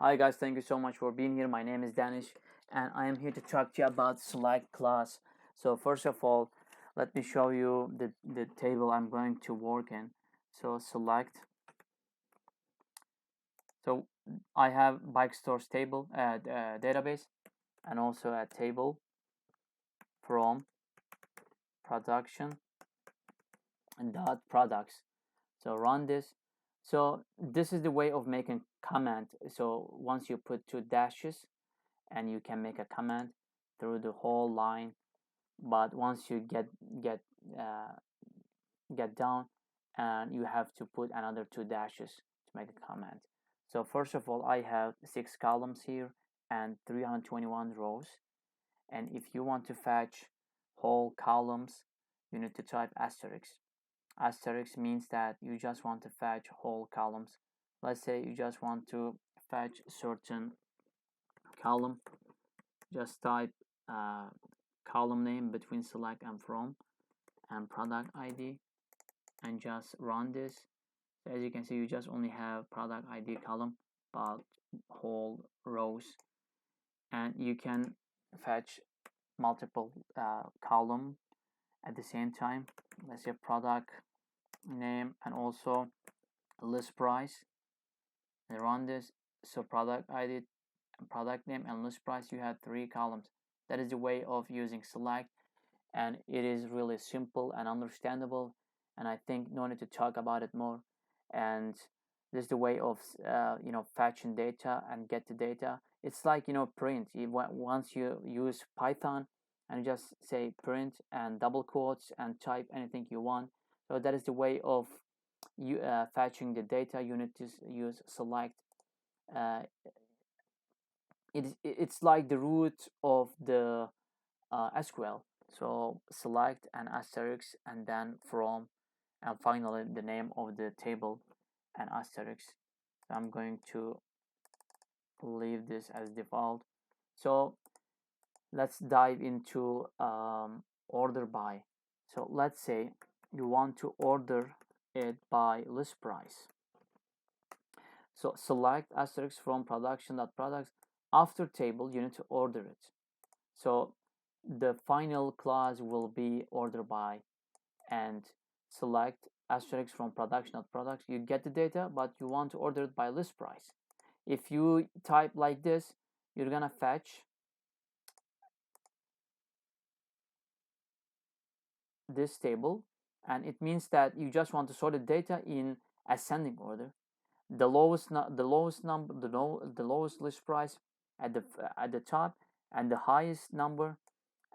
Hi guys, thank you so much for being here. My name is Danish and I am here to talk to you about select class. So first of all, let me show you the table I'm going to work in. So select. So I have bike stores table database and also a table from production and dot products. So run this. So this is the way of making comment. So once you put two dashes and you can make a comment through the whole line, but once you get uh, get down and you have to put another two dashes to make a comment. So first of all, I have 6 columns here and 321 rows, and if you want to fetch whole columns, you need to type asterisk. Asterisk means that you just want to fetch whole columns. Let's say you just want to fetch certain column, just type uh, column name between select and from and product ID and just run this. So as you can see, you just only have product ID column but whole rows, and you can fetch multiple column at the same time. Let's say product name and also list price and run this. So product ID, product name and list price, you have 3 columns. That is the way of using select, and it is really simple and understandable, and I think no need to talk about it more. And this is the way of fetching data and get the data. It's like print. Once you use Python and just say print and double quotes and type anything you want, so that is the way of you fetching the data. You need to use select. uh, it's like the root of the SQL. So select an asterisk and then from, and finally the name of the table and asterisk. I'm going to leave this as default. So let's dive into order by. So let's say you want to order it by list price. So select asterisk from production.products. After table, you need to order it. So the final clause will be order by, and select asterisk from production.products. You get the data, but you want to order it by list price. If you type like this, you're gonna fetch this table, and it means that you just want to sort the data in ascending order. The lowest number, the lowest list price at the top, and the highest number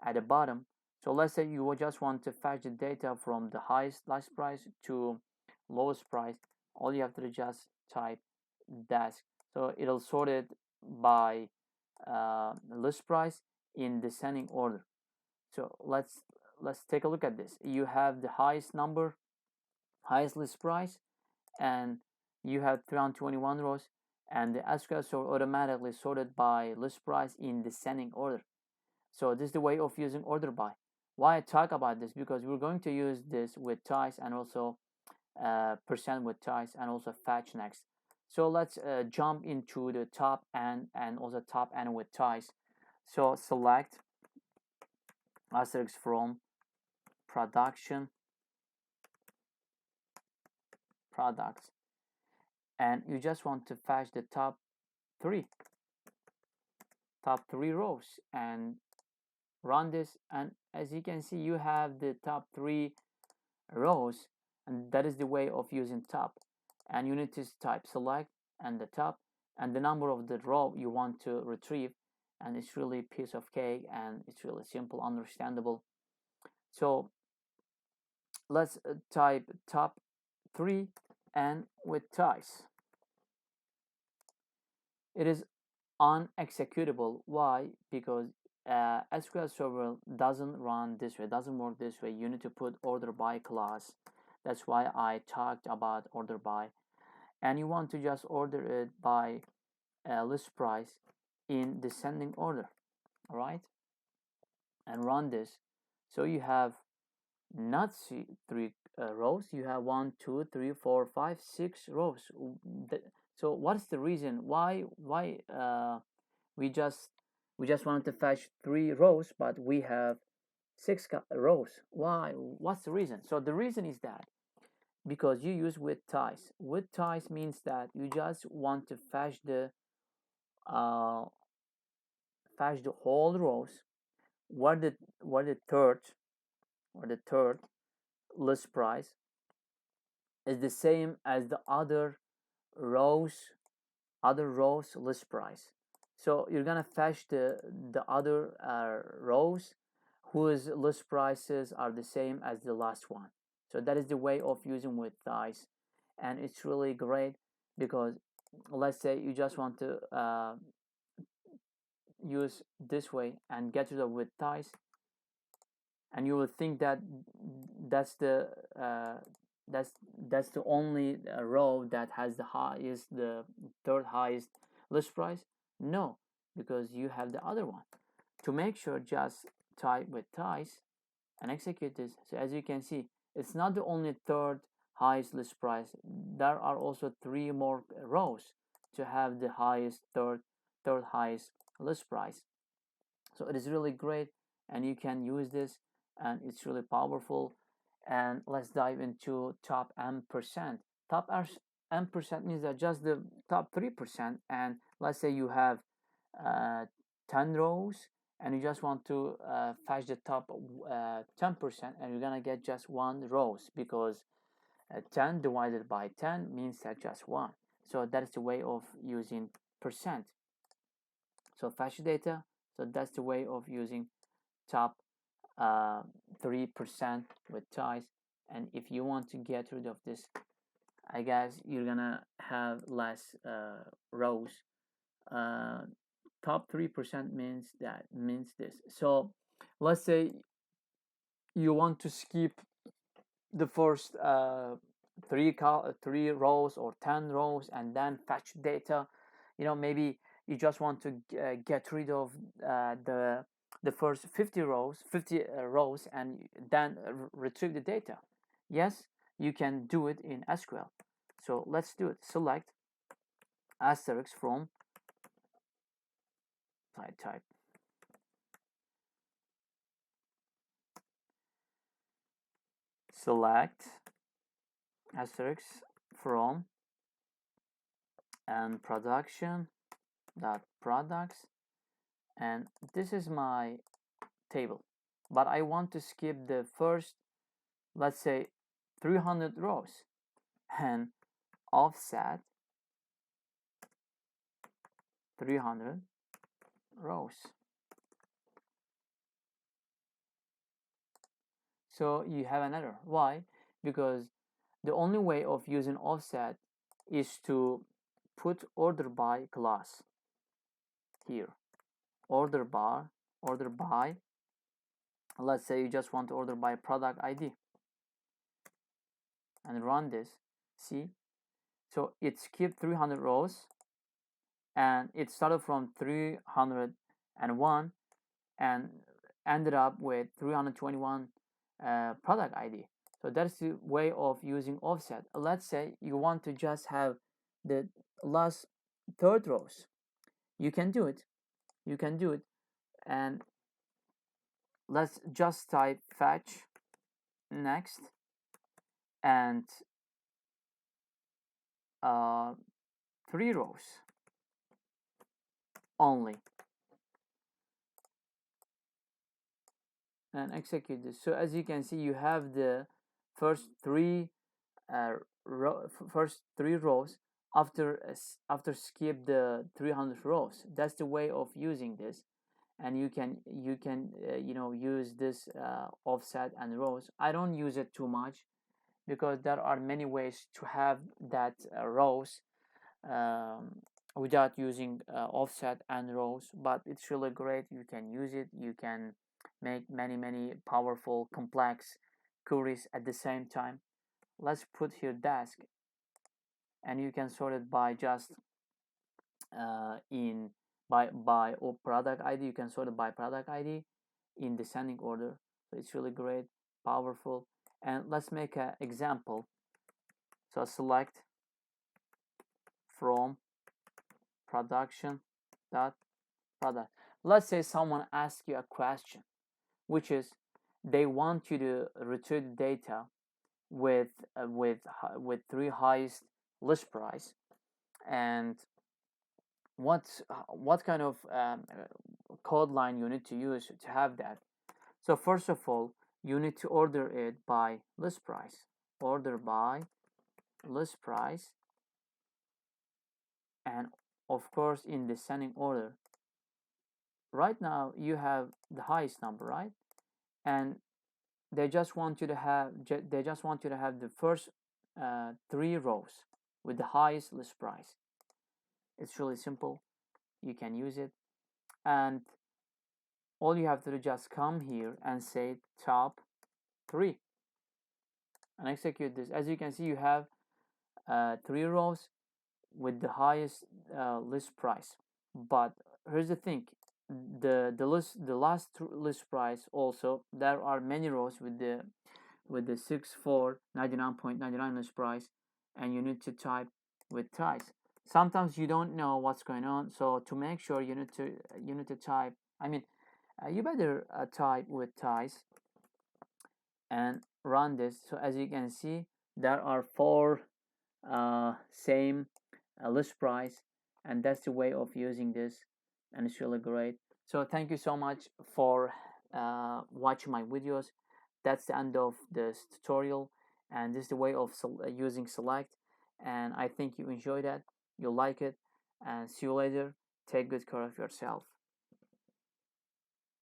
at the bottom. So let's say you just want to fetch the data from the highest list price to lowest price. All you have to do is just type desk. So it'll sort it by list price in descending order. So let's take a look at this. You have the highest number, highest list price, and you have 321 rows, and the SQL Server automatically sorted by list price in descending order. So this is the way of using order by. Why I talk about this? Because we're going to use this with ties and also percent with ties and also fetch next. So let's jump into the top and also top and with ties. So select asterisk from production products, and you just want to fetch the three top three rows and run this, and as you can see you have the top 3 rows, and that is the way of using top. And you need to type select and the top and the number of the row you want to retrieve, and it's really piece of cake and it's really simple, understandable. So let's type top 3 and with ties. It is unexecutable. Why? Because SQL Server doesn't run this way, doesn't work this way. You need to put order by clause. That's why I talked about order by. And you want to just order it by list price in descending order. All right, and run this. So you have not 3 rows, you have 1, 2, 3, 4, 5, 6 rows. So what's the reason why we just wanted to fetch 3 rows, but we have 6 rows? Why? What's the reason? So the reason is that because you use with ties. With ties means that you just want to uh, fetch the whole rows where the third list price is the same as the rows other rows list price. So you're gonna fetch the other rows whose list prices are the same as the last one. So that is the way of using with ties, and it's really great because let's say you just want to use this way and get rid of with ties, and you will think that that's the uh, that's the only row that has the third highest list price. No, because you have the other one. To make sure, just type with ties and execute this. So as you can see, it's not the only third highest list price. There are also 3 more rows to have the third highest list price. So it is really great, and you can use this, and it's really powerful. And let's dive into top M%. Top M% means that just the top 3%. And let's say you have uh, 10 rows and you just want to fetch the top 10%, and you're gonna get just 1 rows because 10 divided by 10 means that just 1. So that is the way of using percent. So fetch data. So that's the way of using top 3% with ties. And if you want to get rid of this, I guess you're gonna have less rows. Top 3% means this. So let's say you want to skip the first three rows or 10 rows and then fetch data. Maybe you just want to get rid of the first 50 rows and then retrieve the data. Yes, you can do it in SQL. So let's do it. Select asterisk from type select asterisk from and production dot products, and this is my table, but I want to skip the first, let's say, 300 rows, and offset 300 rows. So you have an error. Why? Because the only way of using offset is to put order by class here. Order by, let's say you just want to order by product ID, and run this. See, so it skipped 300 rows and it started from 301 and ended up with 321 product ID. So that's the way of using offset. Let's say you want to just have the last third rows. You can do it. And let's just type fetch next and 3 rows only, and execute this. So as you can see, you have the first first 3 rows after skip the 300 rows. That's the way of using this, and you can use this offset and rows. I don't use it too much because there are many ways to have that rows without using offset and rows, but it's really great. You can use it. You can make many powerful complex queries at the same time. Let's put here desk, and you can sort it by just in by or product ID. You can sort it by product ID in descending order. So it's really great, powerful. And let's make an example. So select from production dot product. Let's say someone asks you a question, which is they want you to return data with with three highest list price, and what kind of code line you need to use to have that. So first of all, you need to order it by list price. Order by list price, and of course in descending order. Right now you have the highest number, right? And they just want you to have the first three rows with the highest list price. It's really simple. You can use it, and all you have to do is just come here and say top three and execute this. As you can see, you have three rows with the highest list price. But here's the thing: the last list price also, there are many rows with the 6499.99 list price, and you need to type with ties. Sometimes you don't know what's going on, so to make sure you need to type. I mean, you better type with ties and run this. So as you can see, there are four same list price, and that's the way of using this, and it's really great. So thank you so much for watching my videos. That's the end of this tutorial, and this is the way of using select, and I think you enjoy that, you like it, and see you later. Take good care of yourself.